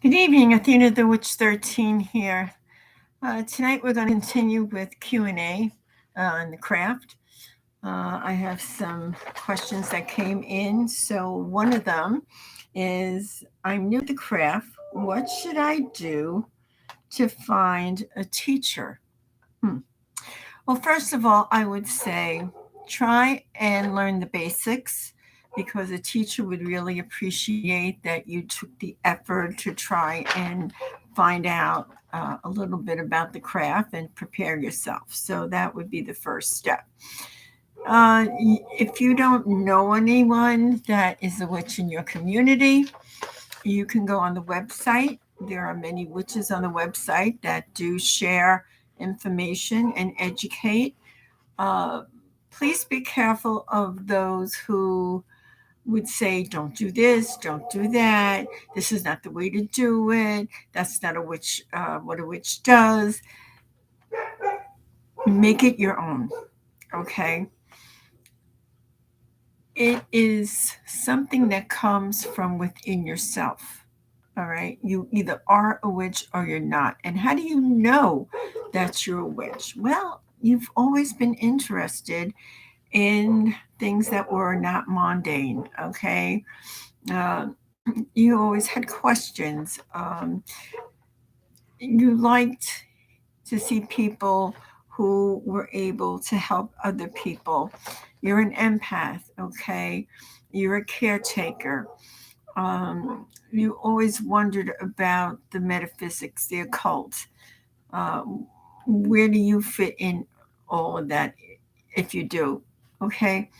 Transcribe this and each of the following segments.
Good evening, Athena the Witch 13 here. Tonight we're going to continue with Q&A on the craft. I have some questions that came in. So one of them is, I'm new to the craft. What should I do to find a teacher? Well, first of all, I would say try and learn the basics because a teacher would really appreciate that you took the effort to try and find out a little bit about the craft and prepare yourself. So that would be the first step. If you don't know anyone that is a witch in your community, you can go on the website. There are many witches on the website that do share information and educate. Uh, Please be careful of those who would say, don't do this, don't do that. This is not the way to do it. That's not a witch, what a witch does. Make it your own, okay? It is something that comes from within yourself. All right. You either are a witch or you're not. And how do you know that you're a witch? Well, you've always been interested in things that were not mundane. Okay. Uh, you always had questions. You liked to see people who were able to help other people. You're an empath. Okay. You're a caretaker. You always wondered about the metaphysics, the occult. Uh, where do you fit in all of that if you do? Okay.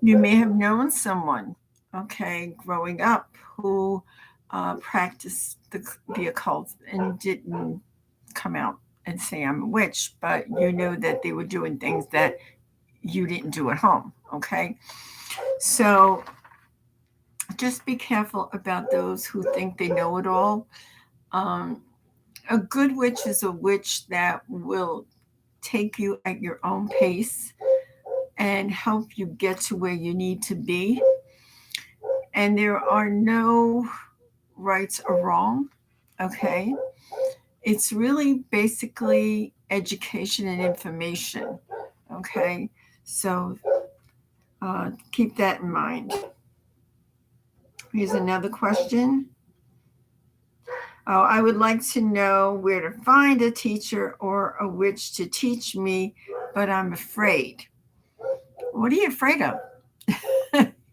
You may have known someone, okay, growing up who practiced the occult and didn't come out and say, I'm a witch, but you know that they were doing things that you didn't do at home. Okay. So just be careful about those who think they know it all. Um, a good witch is a witch that will take you at your own pace and help you get to where you need to be. And there are no rights or wrong. Okay. It's really basically education and information. Okay. So keep that in mind. Here's another question. Oh, I would like to know where to find a teacher or a witch to teach me, but I'm afraid. What are you afraid of?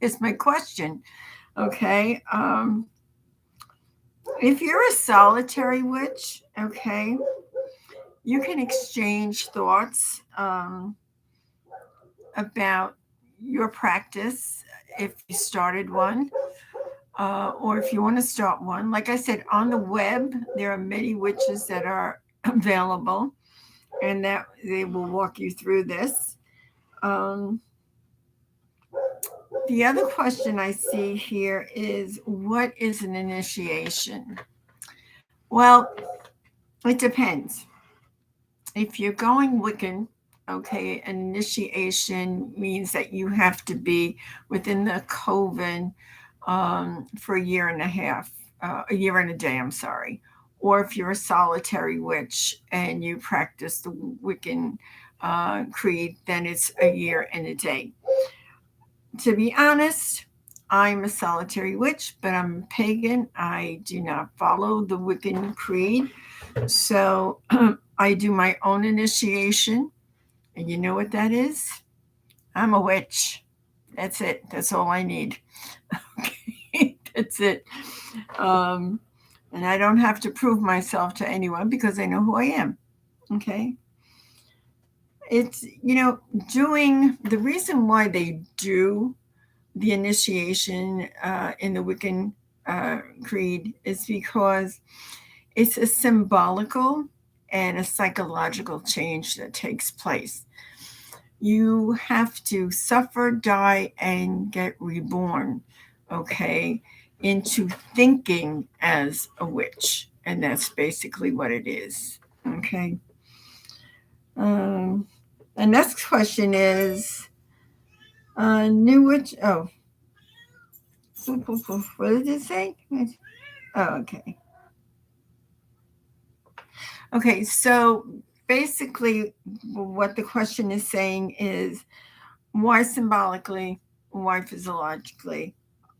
Is my question. Okay. If you're a solitary witch, okay, you can exchange thoughts about your practice if you started one. Or if you want to start one, like I said, on the web, there are many witches that are available and that they will walk you through this. Um, the other question I see here is, what is an initiation? Well, it depends. If you're going Wiccan, okay, an initiation means that you have to be within the coven for a year and a half, a year and a day, I'm sorry. Or if you're a solitary witch and you practice the Wiccan creed, then it's a year and a day. To be honest, I'm a solitary witch, but I'm a pagan. I do not follow the Wiccan creed. So I do my own initiation. And you know what that is? I'm a witch. That's it. That's all I need. Okay. That's it. Um, and I don't have to prove myself to anyone because I know who I am. Okay. It's, doing the reason why they do the initiation in the Wiccan creed is because it's a symbolical and a psychological change that takes place. You have to suffer, die, and get reborn, okay, into thinking as a witch. And that's basically what it is, okay. Um, the next question is new witch. Oh, what did it say? Oh, okay. Okay, so basically, what the question is saying is why symbolically, why physiologically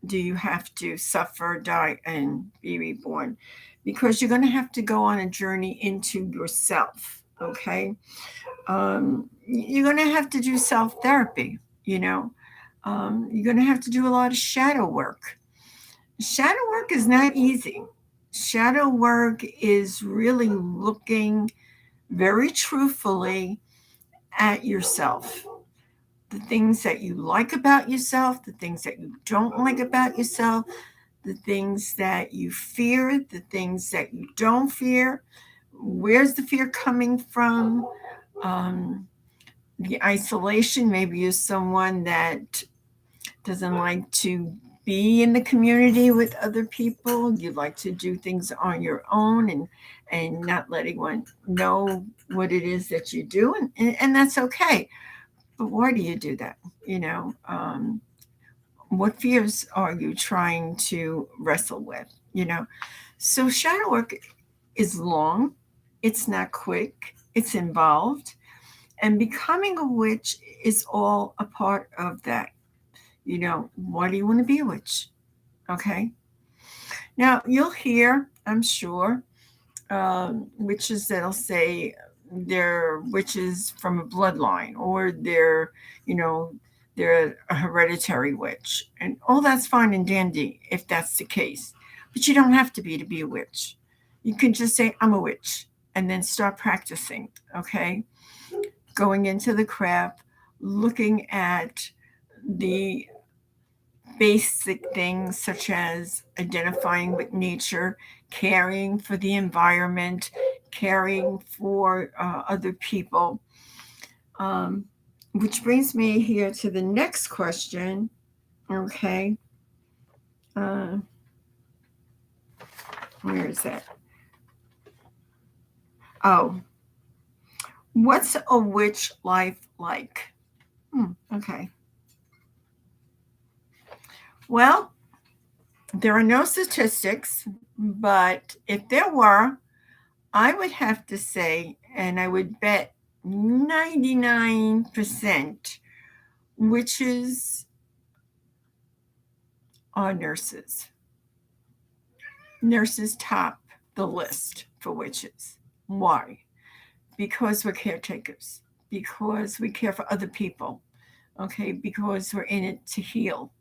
do you have to suffer, die, and be reborn? Because you're going to have to go on a journey into yourself, okay? You're going to have to do self therapy, you know? You're going to have to do a lot of shadow work. Shadow work is not easy. Shadow work is really looking very truthfully at yourself. The things that you like about yourself, the things that you don't like about yourself, the things that you fear, the things that you don't fear. Where's the fear coming from? Um, the isolation. Maybe you're someone that doesn't like to be in the community with other people. You like to do things on your own and not let anyone know what it is that you do, and that's okay. But why do you do that? You know, what fears are you trying to wrestle with? You know, so shadow work is long. It's not quick. It's involved, and becoming a witch is all a part of that. You know, why do you want to be a witch? Okay. Now, you'll hear, I'm sure, witches that'll say they're witches from a bloodline or you know, they're a hereditary witch. And all that's fine and dandy if that's the case. But you don't have to be a witch. You can just say, I'm a witch, and then start practicing, okay? Going into the craft, looking at the basic things such as identifying with nature, caring for the environment, caring for other people. Um, which brings me here to the next question. Okay. Uh, where is that? Oh, what's a witch life like? Okay. Well, there are no statistics, but if there were, I would have to say, and I would bet 99% witches are nurses. Nurses top the list for witches. Why? Because we're caretakers, because we care for other people, okay, because we're in it to heal.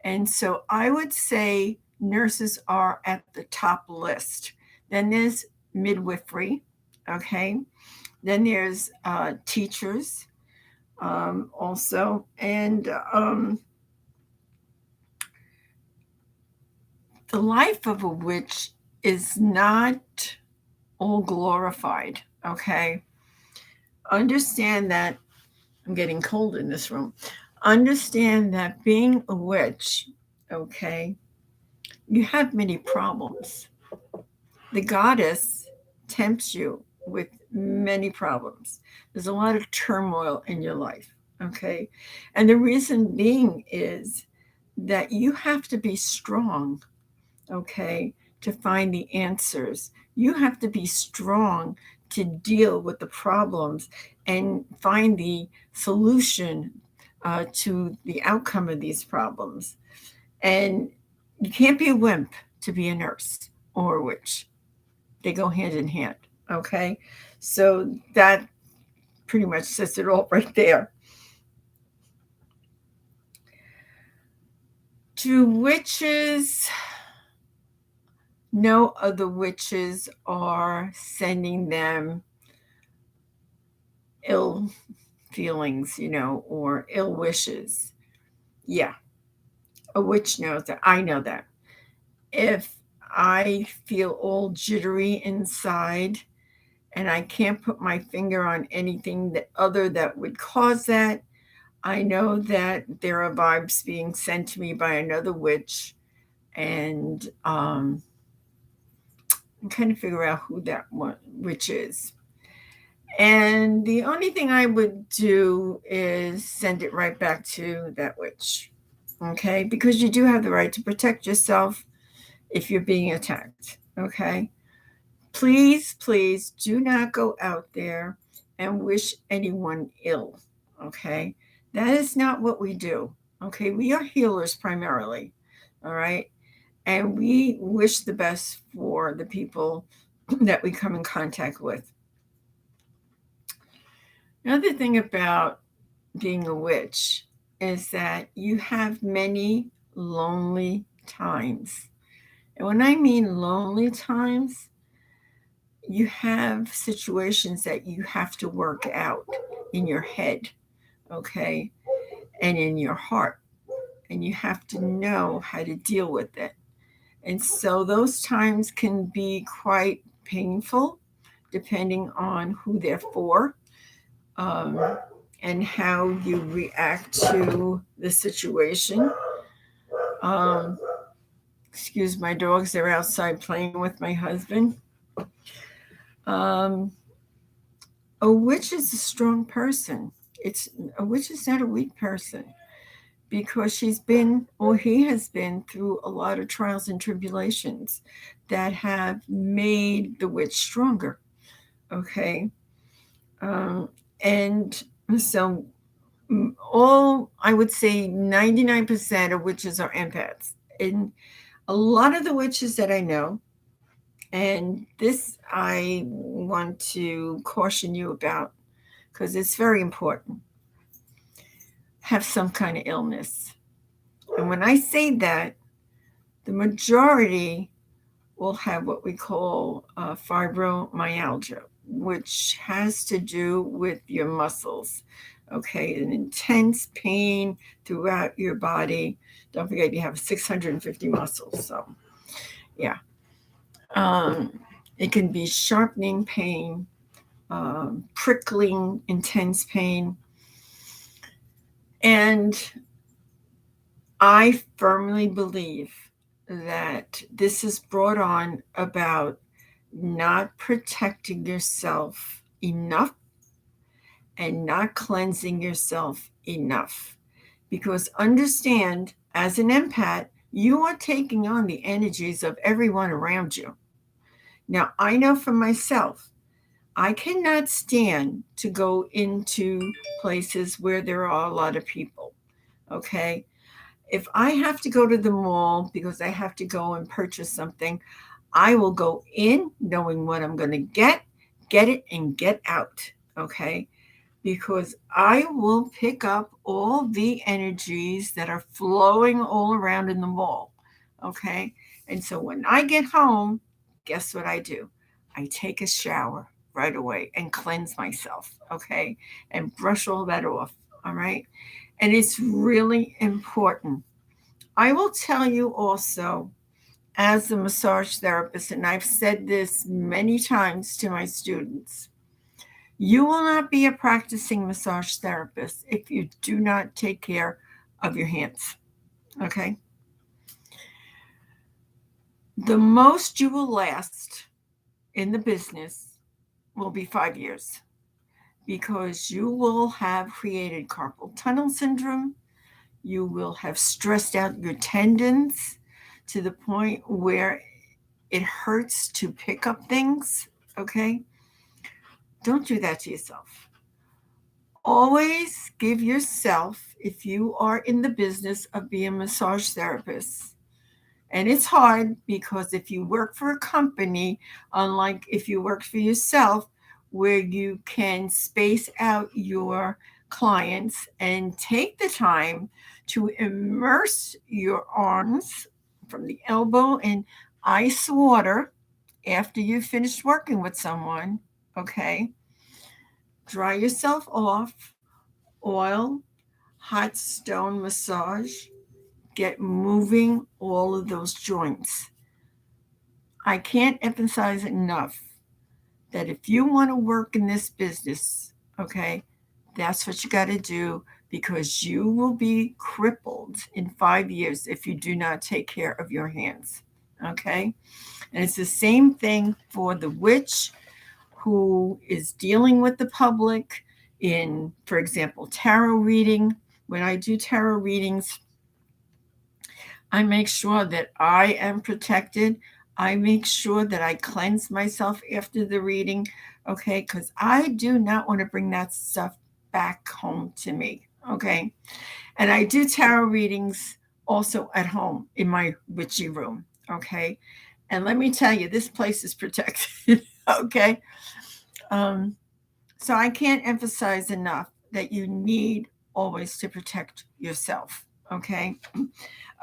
And so I would say nurses are at the top list. Then there's midwifery, okay. Then there's teachers also. And the life of a witch is not all glorified, okay? Understand that I'm getting cold in this room. Understand that being a witch, okay, you have many problems. The goddess tempts you with many problems. There's a lot of turmoil in your life, okay? And the reason being is that you have to be strong, okay, to find the answers. You have to be strong to deal with the problems and find the solution to the outcome of these problems. And you can't be a wimp to be a nurse or a witch. They go hand in hand. Okay. So that pretty much says it all right there. Do witches, no other witches are sending them ill feelings, you know, or ill wishes? Yeah. A witch knows that. I know that. If I feel all jittery inside and I can't put my finger on anything that would cause that, I know that there are vibes being sent to me by another witch, and I'm trying to figure out who that one witch is. And the only thing I would do is send it right back to that witch. Okay, because you do have the right to protect yourself if you're being attacked. Okay, Please, please do not go out there and wish anyone ill. Okay. That is not what we do. Okay. We are healers primarily. All right. And we wish the best for the people that we come in contact with. Another thing about being a witch is that you have many lonely times. And when I mean lonely times, you have situations that you have to work out in your head, okay, and in your heart. And you have to know how to deal with it. And so those times can be quite painful depending on who they're for, um, and how you react to the situation. Um, Excuse my dogs, they're outside playing with my husband. Um, a witch is a strong person. It's a witch is not a weak person because she's been or he has been through a lot of trials and tribulations that have made the witch stronger. Okay. Um, and so all I would say 99% of witches are empaths. And a lot of the witches that I know, and this I want to caution you about because it's very important, have some kind of illness. And when I say that, the majority will have what we call fibromyalgia, which has to do with your muscles. Okay, an intense pain throughout your body. Don't forget, you have 650 muscles. So, yeah. Um, it can be sharpening pain, prickling, intense pain. And I firmly believe that this is brought on about not protecting yourself enough and not cleansing yourself enough. Because understand, as an empath, you are taking on the energies of everyone around you. Now, I know for myself, I cannot stand to go into places where there are a lot of people. Okay. If I have to go to the mall because I have to go and purchase something, I will go in knowing what I'm going to get it, and get out. Okay. Because I will pick up all the energies that are flowing all around in the mall. Okay. And so when I get home, guess what I do? I take a shower right away and cleanse myself. Okay. And brush all that off. All right. And it's really important. I will tell you also, as a massage therapist, and I've said this many times to my students, you will not be a practicing massage therapist if you do not take care of your hands. Okay? The most you will last in the business will be 5 years because you will have created carpal tunnel syndrome. You will have stressed out your tendons to the point where it hurts to pick up things. Okay? Don't do that to yourself. Always give yourself, if you are in the business of being a massage therapist, and it's hard because if you work for a company, unlike if you work for yourself, where you can space out your clients and take the time to immerse your arms from the elbow in ice water after you've finished working with someone, okay? Dry yourself off, oil, hot stone massage, get moving all of those joints. I can't emphasize enough that if you want to work in this business, okay, that's what you got to do because you will be crippled in 5 years if you do not take care of your hands. Okay? And it's the same thing for the witch who is dealing with the public in, for example, tarot reading. When I do tarot readings, I make sure that I am protected. I make sure that I cleanse myself after the reading, okay? Because I do not want to bring that stuff back home to me, okay? And I do tarot readings also at home in my witchy room, okay? And let me tell you, this place is protected, okay? Um, so I can't emphasize enough that you need always to protect yourself, okay?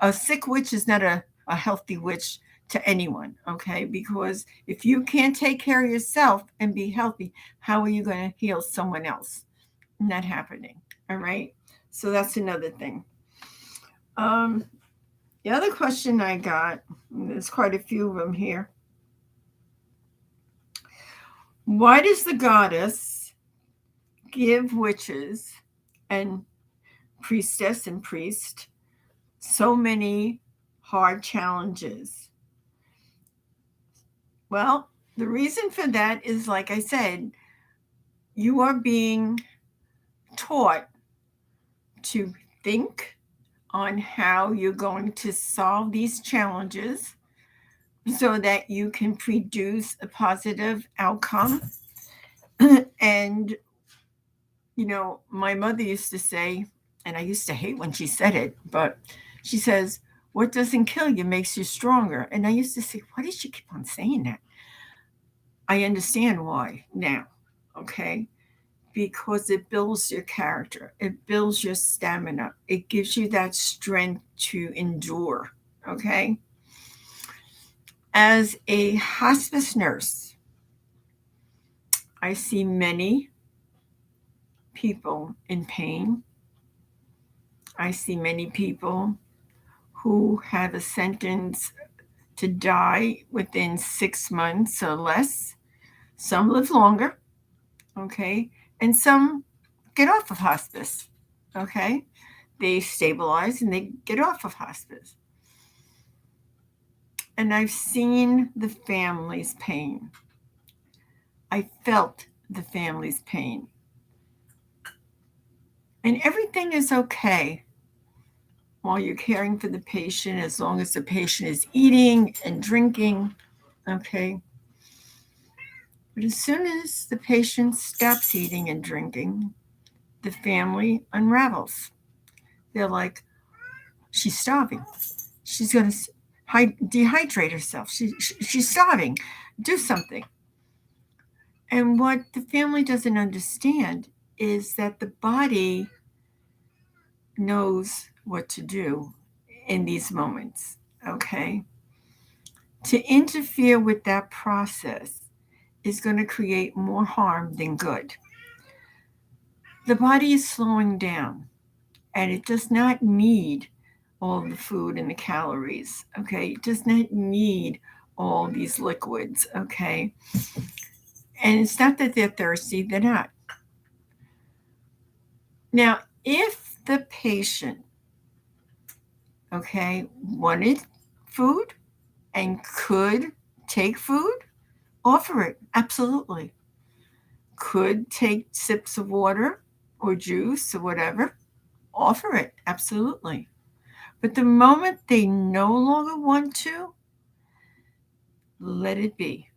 A sick witch is not a healthy witch to anyone, okay? Because if you can't take care of yourself and be healthy, how are you going to heal someone else? Not happening, all right? So that's another thing. Um, the other question I got, there's quite a few of them here. Why does the goddess give witches and priestess and priest so many hard challenges? Well, the reason for that is, like I said, you are being taught to think on how you're going to solve these challenges so that you can produce a positive outcome. And, you know, my mother used to say, and I used to hate when she said it, but she says, what doesn't kill you makes you stronger. And I used to say, why did she keep on saying that? I understand why now, okay? Because it builds your character, it builds your stamina, it gives you that strength to endure, okay? As a hospice nurse, I see many people in pain. I see many people who have a sentence to die within 6 months or less. Some live longer, okay? And some get off of hospice, okay? They stabilize and they get off of hospice. And I've seen the family's pain. I felt the family's pain. And everything is okay while you're caring for the patient, as long as the patient is eating and drinking, okay? But as soon as the patient stops eating and drinking, the family unravels. They're like, she's starving. She's going to dehydrate herself. She's starving. Do something. And what the family doesn't understand is that the body knows what to do in these moments, okay? To interfere with that process is going to create more harm than good. The body is slowing down and it does not need all the food and the calories, okay? It does not need all these liquids, okay? And it's not that they're thirsty, they're not. Now, if the patient, okay, wanted food and could take food, offer it, absolutely. Could take sips of water or juice or whatever, offer it, absolutely. But the moment they no longer want to, let it be.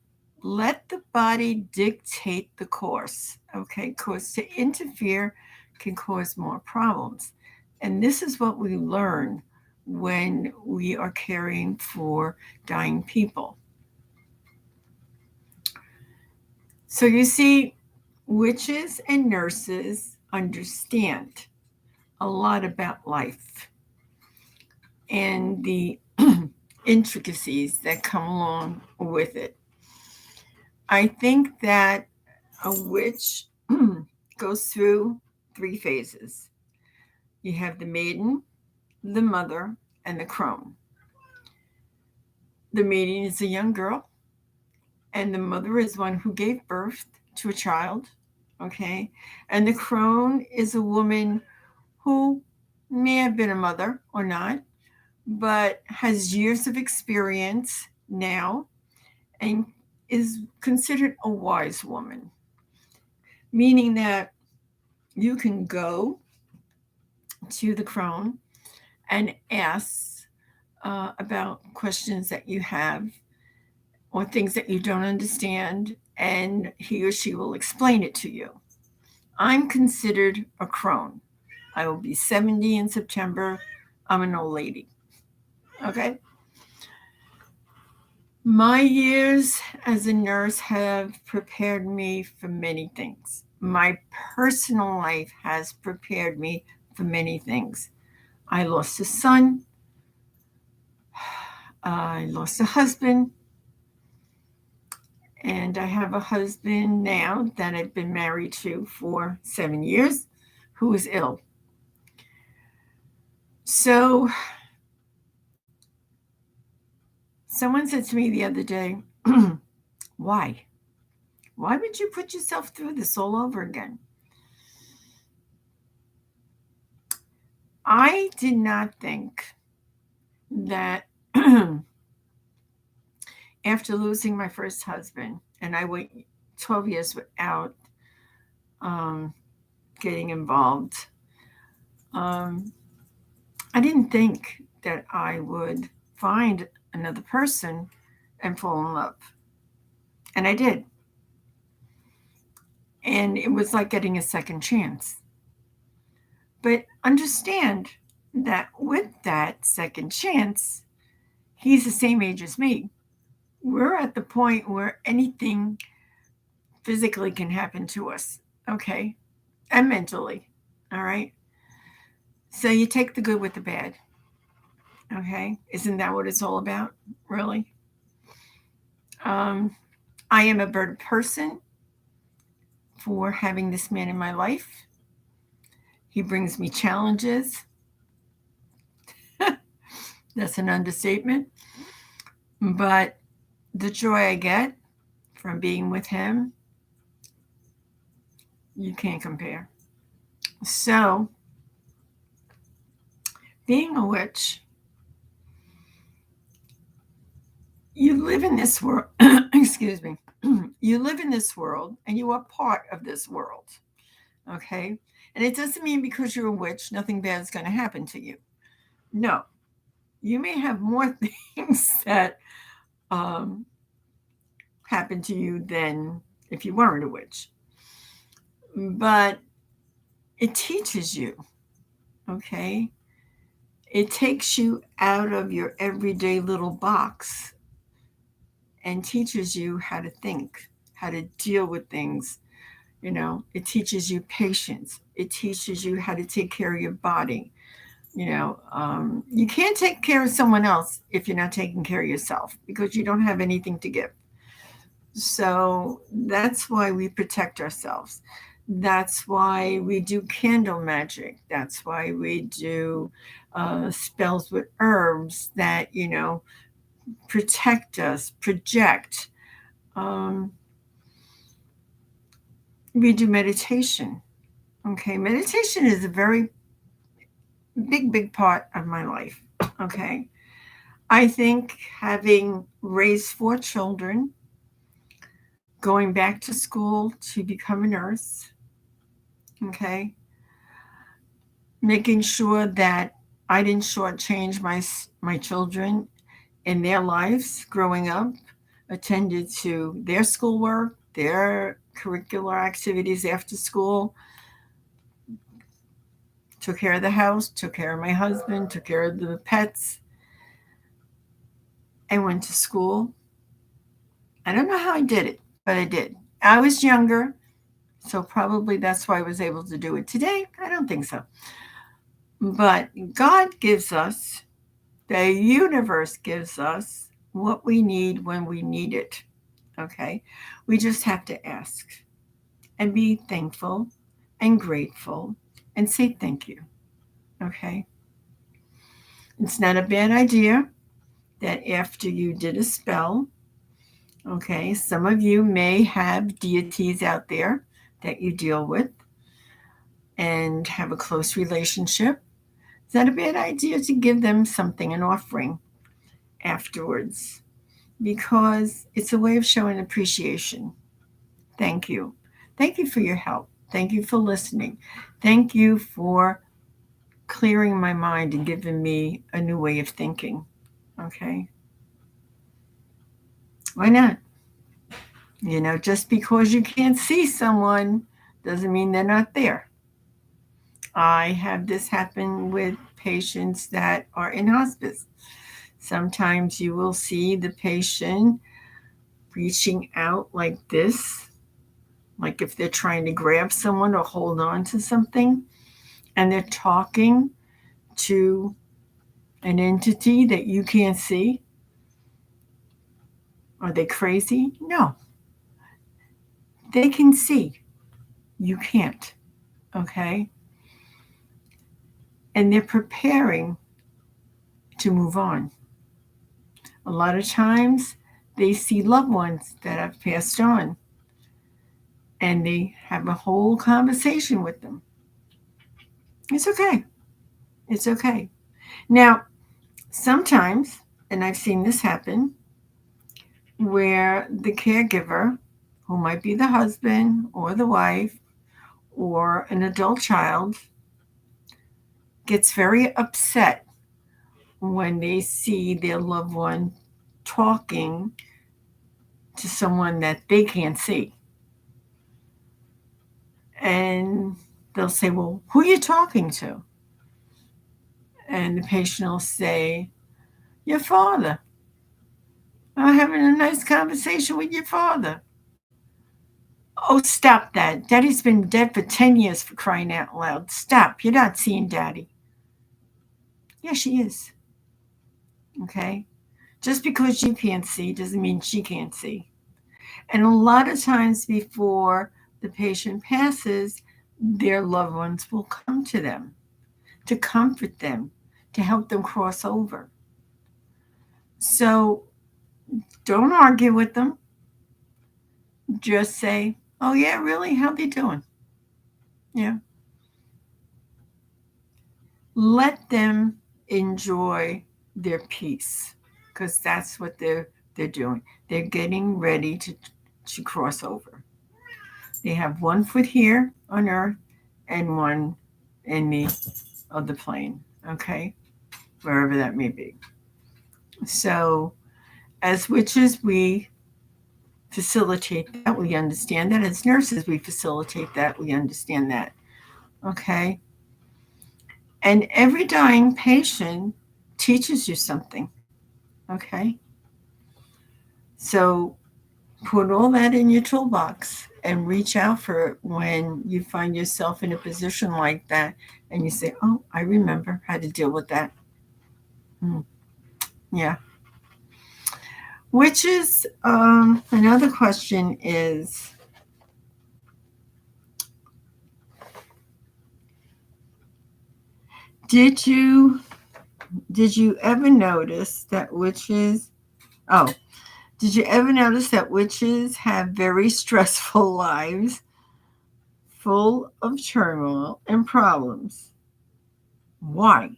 Let the body dictate the course, okay? Because to interfere can cause more problems. And this is what we learn when we are caring for dying people. So you see, witches and nurses understand a lot about life and the intricacies that come along with it. I think that a witch goes through 3 phases. You have the maiden, the mother, and the crone. The maiden is a young girl, and the mother is one who gave birth to a child, okay? And the crone is a woman who may have been a mother or not, but has years of experience now and is considered a wise woman, meaning that you can go to the crone and ask about questions that you have, or things that you don't understand, and he or she will explain it to you. I'm considered a crone. I will be 70 in September. I'm an old lady. Okay? My years as a nurse have prepared me for many things. My personal life has prepared me for many things. I lost a son. I lost a husband. And I have a husband now that I've been married to for 7 years who is ill. So someone said to me the other day, why? Why would you put yourself through this all over again? I did not think that after losing my first husband, and I went 12 years without um, getting involved, I didn't think that I would find another person and fall in love. And I did. And it was like getting a second chance. But understand that with that second chance, he's the same age as me. We're at the point where anything physically can happen to us, okay? And mentally, all right? So you take the good with the bad, okay? Isn't that what it's all about, really? I am a better person for having this man in my life. He brings me challenges. That's an understatement. But the joy I get from being with him, you can't compare. So, being a witch, you live in this world, excuse me, you live in this world and you are part of this world, okay? And it doesn't mean because you're a witch, nothing bad is going to happen to you. No, you may have more things that um, happen to you than if you weren't a witch. But it teaches you, okay? It takes you out of your everyday little box and teaches you how to think, how to deal with things. You know, it teaches you patience. It teaches you how to take care of your body. You can't take care of someone else if you're not taking care of yourself because you don't have anything to give. So that's why we protect ourselves. That's why we do candle magic. That's why we do spells with herbs that, protect us, project. Um, we do meditation. Okay, meditation is a very big part of my life. Okay, I think having raised 4 children, going back to school to become a nurse, okay, making sure that I didn't shortchange my children in their lives growing up, attended to their schoolwork, their curricular activities after school, took care of the house, took care of my husband, took care of the pets, and went to school. I don't know how I did it, but I did. I was younger, so probably that's why I was able to do it. Today, I don't think so. But God gives us, the universe gives us what we need when we need it. Okay? We just have to ask and be thankful and grateful and say thank you. Okay? It's not a bad idea that after you did a spell, okay, some of you may have deities out there that you deal with and have a close relationship. It's not a bad idea to give them something, an offering afterwards, because it's a way of showing appreciation. Thank you. Thank you for your help. Thank you for listening. Thank you for clearing my mind and giving me a new way of thinking. Okay. Why not? Just because you can't see someone doesn't mean they're not there. I have this happen with patients that are in hospice. Sometimes you will see the patient reaching out like this, like if they're trying to grab someone or hold on to something, and they're talking to an entity that you can't see. Are they crazy? No, they can see. You can't. Okay? And they're preparing to move on. A lot of times they see loved ones that have passed on and they have a whole conversation with them. It's okay. It's okay. Now, sometimes, and I've seen this happen, where the caregiver, who might be the husband or the wife or an adult child, gets very upset when they see their loved one talking to someone that they can't see. And they'll say, well, who are you talking to? And the patient will say, your father. I'm having a nice conversation with your father. Oh, stop that. Daddy's been dead for 10 years, for crying out loud. Stop. You're not seeing Daddy. Yeah, she is. Okay? Just because you can't see doesn't mean she can't see. And a lot of times before the patient passes, their loved ones will come to them to comfort them, to help them cross over. So don't argue with them. Just say, oh, yeah, really? How they doing? Yeah. Let them enjoy their peace because that's what they're doing. They're getting ready to cross over. They have one foot here on earth and one in the other plane, okay? Wherever that may be. So, as witches, we facilitate that. We understand that. As nurses, we facilitate that. We understand that, okay? And every dying patient teaches you something, okay? So, put all that in your toolbox and reach out for it when you find yourself in a position like that and you say, oh, I remember how to deal with that. Yeah. Which is another question is, did you ever notice that witches, oh, did you ever notice that witches have very stressful lives full of turmoil and problems? Why?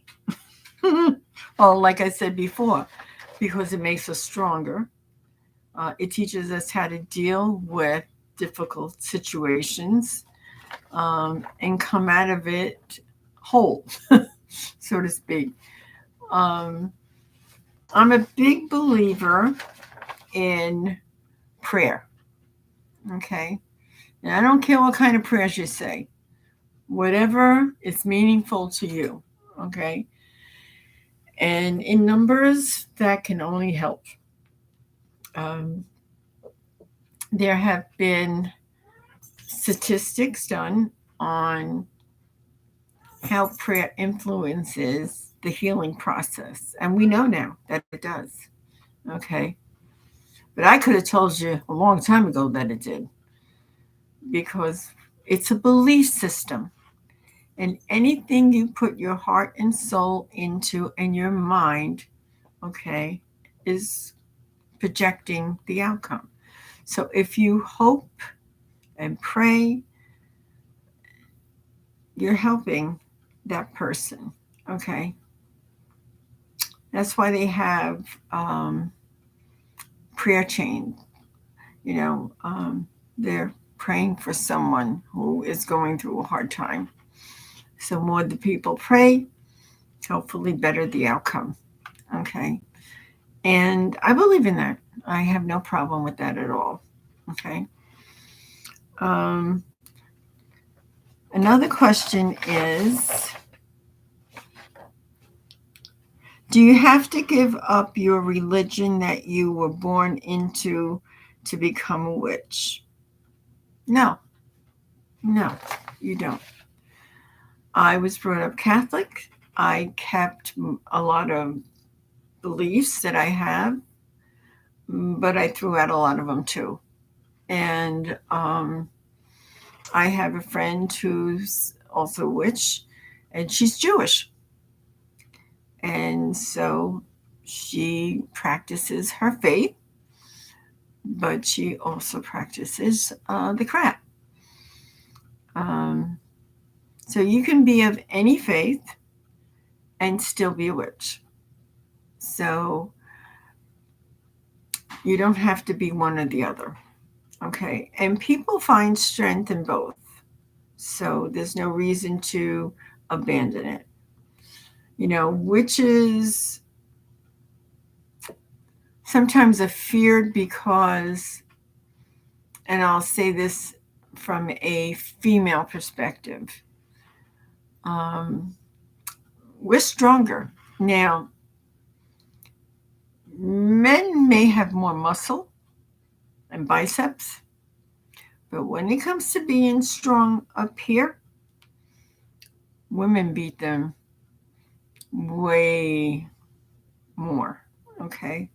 Well, like I said before, because it makes us stronger. It teaches us how to deal with difficult situations and come out of it whole, so to speak. Um, I'm a big believer in prayer. Okay. And I don't care what kind of prayers you say, whatever is meaningful to you. Okay. And in numbers, that can only help. Um, there have been statistics done on how prayer influences the healing process. And we know now that it does. Okay. But I could have told you a long time ago that it did because it's a belief system. And anything you put your heart and soul into and your mind, okay, is projecting the outcome. So if you hope and pray, you're helping that person, okay? That's why they have prayer chain. They're praying for someone who is going through a hard time. So more the people pray, hopefully better the outcome. Okay. And I believe in that. I have no problem with that at all. Okay. Another question is, do you have to give up your religion that you were born into to become a witch? No, you don't. I was brought up Catholic. I kept a lot of beliefs that I have, but I threw out a lot of them too. And I have a friend who's also a witch, and she's Jewish. And so she practices her faith, but she also practices the crap. So you can be of any faith and still be a witch. So you don't have to be one or the other. Okay. And people find strength in both. So there's no reason to abandon it. Witches sometimes are feared because, and I'll say this from a female perspective, we're stronger. Now, men may have more muscle and biceps, but when it comes to being strong up here, women beat them way more. Okay.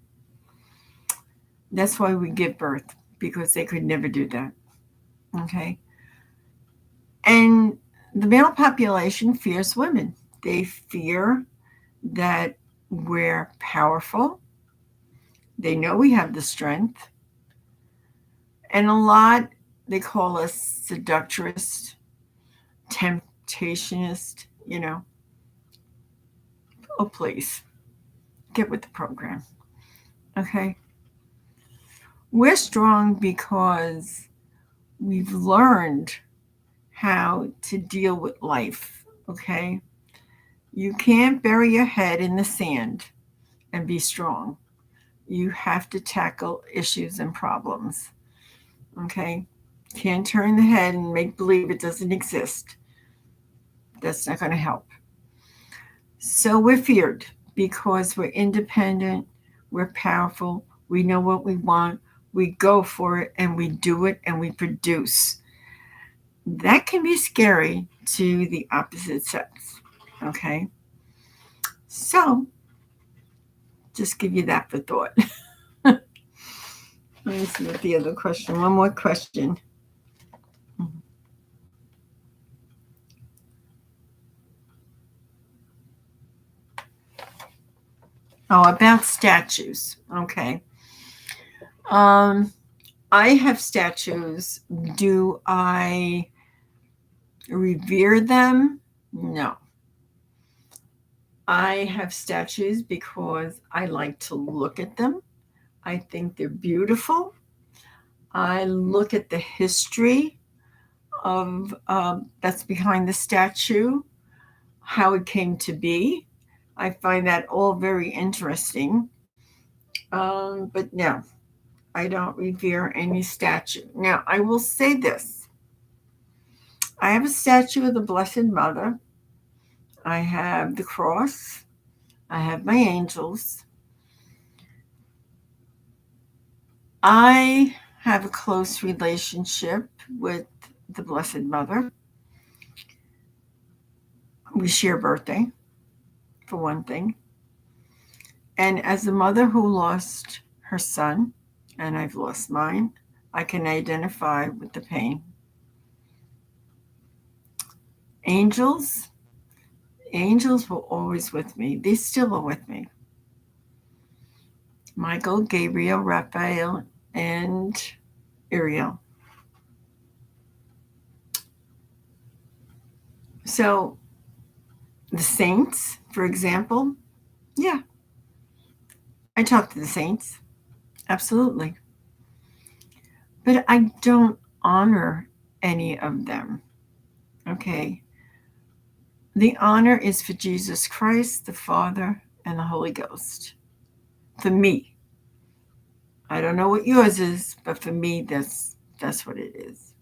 That's why we give birth, because they could never do that. Okay. And the male population fears women. They fear that we're powerful. They know we have the strength. And a lot, they call us seductress, temptationist, Oh, please, get with the program. Okay? We're strong because we've learned how to deal with life. Okay? You can't bury your head in the sand and be strong. You have to tackle issues and problems. Okay? Can't turn the head and make believe it doesn't exist. That's not going to help. So we're feared because we're independent, we're powerful, we know what we want, we go for it, and we do it, and we produce. That can be scary to the opposite sex. Okay? So, just give you that for thought. Let me see what the other question. One more question. Oh, about statues. Okay. I have statues. Do I revere them? No. I have statues because I like to look at them. I think they're beautiful. I look at the history of that's behind the statue, how it came to be. I find that all very interesting. But no, I don't revere any statue. Now, I will say this. I have a statue of the Blessed Mother. I have the cross. I have my angels. I have a close relationship with the Blessed Mother. We share birthday, for one thing. And as a mother who lost her son, and I've lost mine, I can identify with the pain. Angels were always with me. They still are with me. Michael, Gabriel, Raphael, and Uriel. So the saints, for example, yeah, I talk to the saints. Absolutely. But I don't honor any of them. Okay. The honor is for Jesus Christ, the Father, and the Holy Ghost. For me. I don't know what yours is, but for me, that's what it is.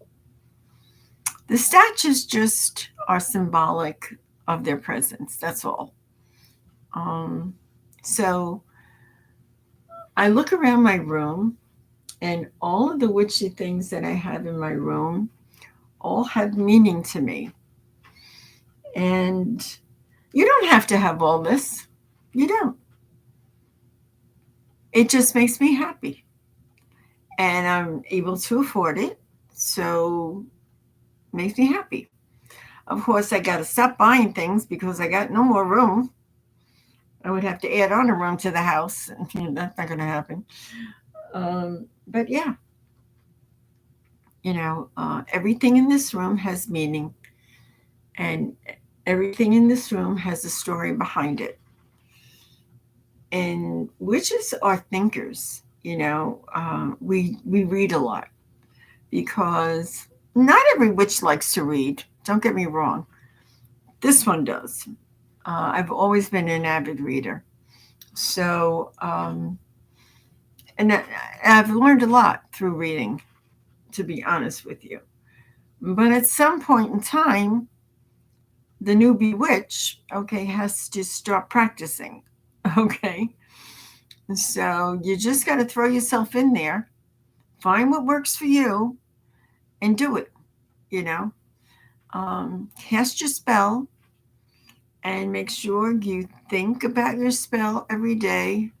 The statues just are symbolic of their presence. That's all. Um, so I look around my room, and all of the witchy things that I have in my room all have meaning to me. And you don't have to have all this. You don't. It just makes me happy. And I'm able to afford it. So it makes me happy. Of course, I got to stop buying things because I got no more room. I would have to add on a room to the house. That's not going to happen. But yeah, everything in this room has meaning, and everything in this room has a story behind it. And witches are thinkers. We read a lot because not every witch likes to read. Don't get me wrong. This one does. I've always been an avid reader. So, and I've learned a lot through reading, to be honest with you. But at some point in time, the newbie witch, okay, has to start practicing. Okay. So you just got to throw yourself in there, find what works for you, and do it. You know, cast your spell and make sure you think about your spell every day.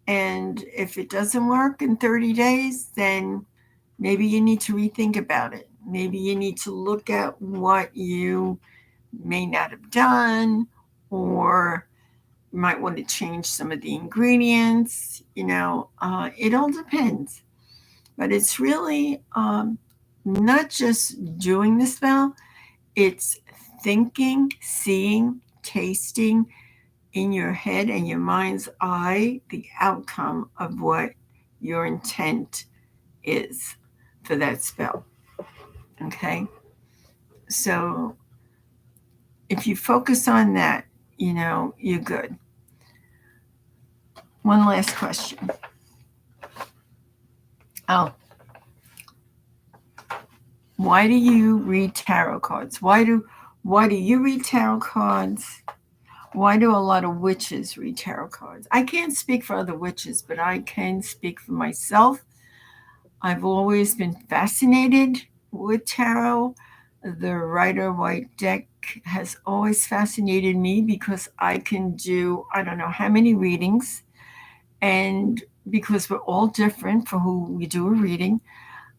And if it doesn't work in 30 days, then maybe you need to rethink about it. Maybe you need to look at what you may not have done, or you might want to change some of the ingredients. It all depends. But it's really not just doing the spell, it's thinking, seeing, tasting in your head and your mind's eye the outcome of what your intent is for that spell. Okay? So if you focus on that, you're good. One last question. Oh, why do you read tarot cards? Why do you read tarot cards? Why do a lot of witches read tarot cards? I can't speak for other witches, but I can speak for myself. I've always been fascinated with tarot. The Rider Waite deck has always fascinated me because I can do, I don't know how many readings. And because we're all different for who we do a reading,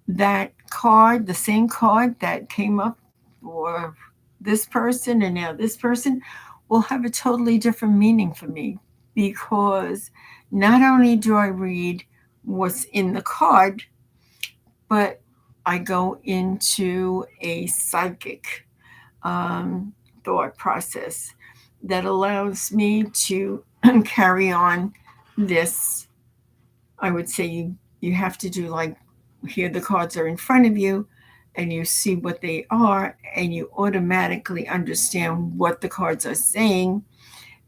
that card, the same card that came up for this person and now this person, will have a totally different meaning for me, because not only do I read what's in the card, but I go into a psychic um, thought process that allows me to carry on this. I would say you have to do, like, here the cards are in front of you and you see what they are, and you automatically understand what the cards are saying,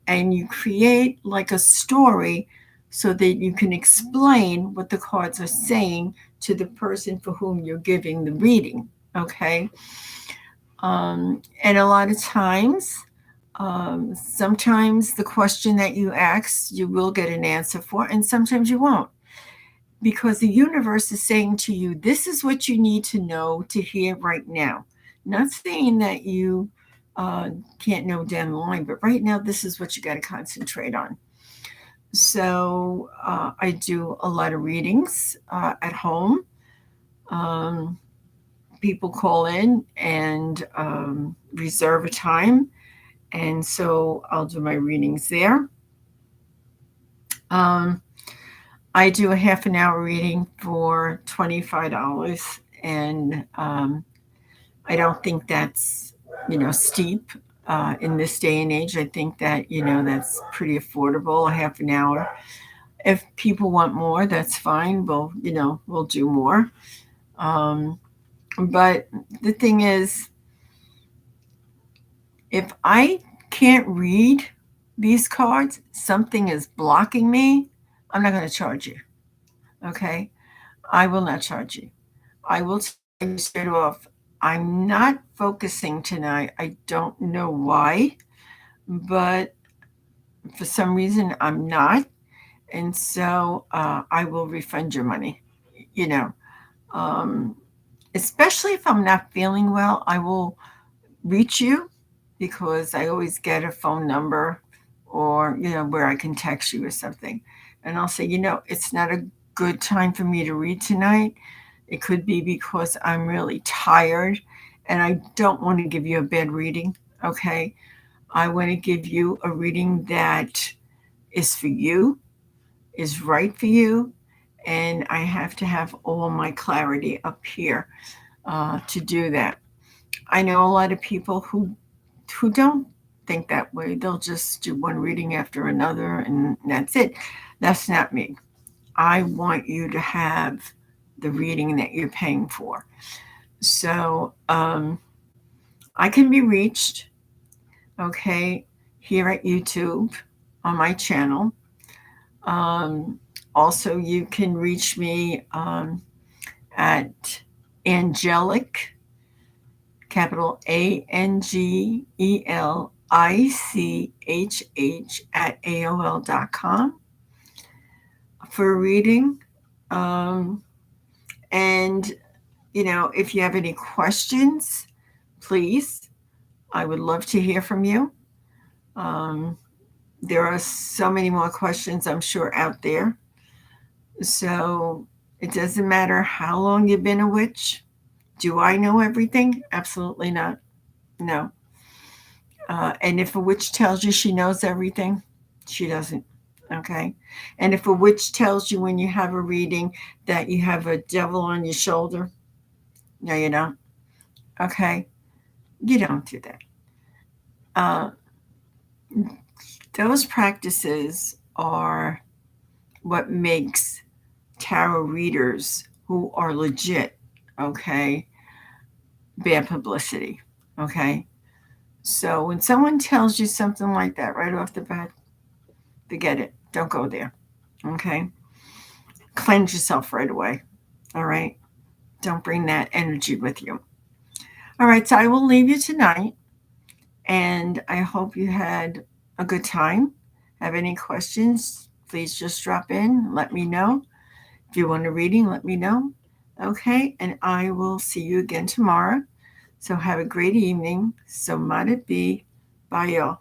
and you create like a story so that you can explain what the cards are saying to the person for whom you're giving the reading. Okay. And a lot of times, sometimes the question that you ask, you will get an answer for, and sometimes you won't, because the universe is saying to you, this is what you need to know to hear right now. Not saying that you can't know down the line, but right now, this is what you got to concentrate on. So I do a lot of readings at home. Um, People call in and reserve a time. And so I'll do my readings there. Um, I do a half an hour reading for $25. And I don't think that's, steep in this day and age. I think that, that's pretty affordable, a half an hour. If people want more, that's fine. We'll do more. But the thing is, if I can't read these cards, something is blocking me, I'm not going to charge you. Okay. I will not charge you. I will tell you straight off. I'm not focusing tonight. I don't know why, but for some reason I'm not. And so I will refund your money. You know, um, especially if I'm not feeling well, I will reach you because I always get a phone number or, where I can text you or something. And I'll say, it's not a good time for me to read tonight. It could be because I'm really tired and I don't want to give you a bad reading. Okay. I want to give you a reading that is for you, is right for you. And I have to have all my clarity up here to do that. I know a lot of people who don't think that way. They'll just do one reading after another and that's it. That's not me. I want you to have the reading that you're paying for. So I can be reached, okay, here at YouTube on my channel. Um, Also, you can reach me at Angelic, capital ANGELICHH at AOL.com for a reading. Um, and, if you have any questions, please, I would love to hear from you. Um, there are so many more questions, I'm sure, out there. So it doesn't matter how long you've been a witch. Do I know everything? Absolutely not. No. And if a witch tells you she knows everything, she doesn't. Okay. And if a witch tells you when you have a reading that you have a devil on your shoulder, no, you don't. Okay. You don't do that. Uh, those practices are what makes tarot readers who are legit, okay, bad publicity. Okay. So when someone tells you something like that right off the bat, forget it. Don't go there. Okay. Cleanse yourself right away. All right. Don't bring that energy with you. All right. So I will leave you tonight. And I hope you had a good time. Have any questions? Please just drop in. Let me know. If you want a reading, let me know. Okay. And I will see you again tomorrow. So have a great evening. So might it be. Bye, y'all.